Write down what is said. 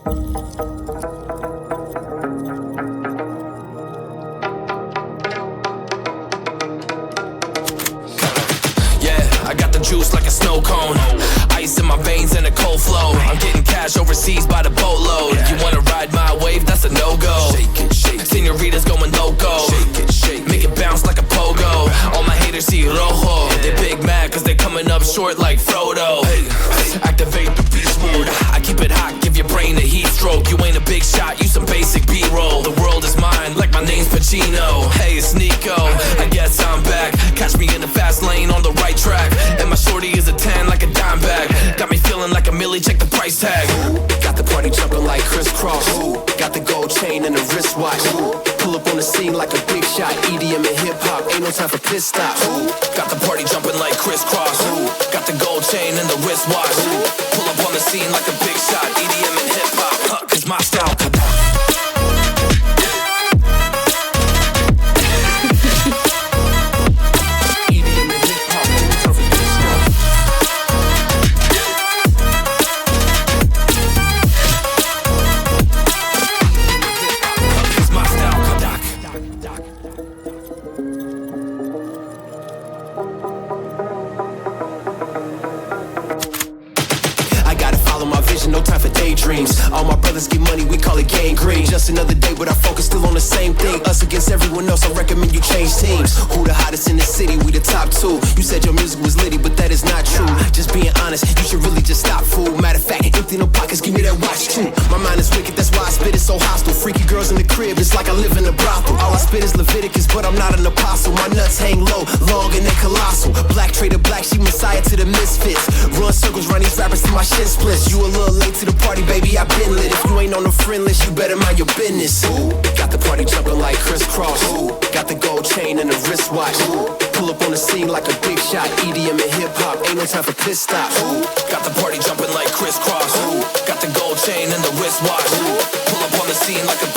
I got the juice like a snow cone. Ice in my veins and a cold flow. I'm getting cash overseas by the boatload. You wanna ride my wave? That's a no-go. Senoritas going loco. Make it bounce like a pogo. All my haters see rojo. They big mad cause they coming up short like Frodo. Activate the beast mode. I keep it hot, give your brain a heat stroke. You ain't a big shot, you some basic B-roll. The world is mine like my name's Pacino. Hey, it's Nico, I guess I'm back. Catch me in the fast lane on the right track. And my shorty is a 10 like a dime bag. Got me feeling like a milli, check the price tag. Got the party jumping like crisscross. Got the gold chain and the wristwatch. Pull up on the scene like a big shot. EDM and hip hop, ain't no time for pit stops. Got the party jumping like crisscross. Got the gold chain and the wristwatch. Pull up on the scene like a big shot. EDM and hip hop, cause my style. No time for daydreams. All my brothers get money, we call it gangrene. Just another day, but our focus still on the same thing. Us against everyone else, I recommend you change teams. Who the hottest in the city? We the top two. You said your music was litty, but that is not true. Just being honest, you should really just stop, fool. Matter of fact, empty no pockets, give me that watch too. My mind is wicked, that's why I spit it so hostile. Freaky girls in the crib, it's like I live in a brothel. All I spit is Leviticus, but I'm not an apostle. My nuts hang low, long and they colossal. Black trader black, she messiah to the misfits. Run circles round these rappers till my shit splits. You a little late to the party, baby, I been lit. If you ain't on the friend list, you better mind your business. Got the party jumping like crisscross. Got the gold chain and the wristwatch. Pull up on the scene like a big shot. EDM and hip hop, ain't no time for pit stops. Got the party jumping like crisscross. Got the gold chain and the wristwatch. Pull up on the scene like a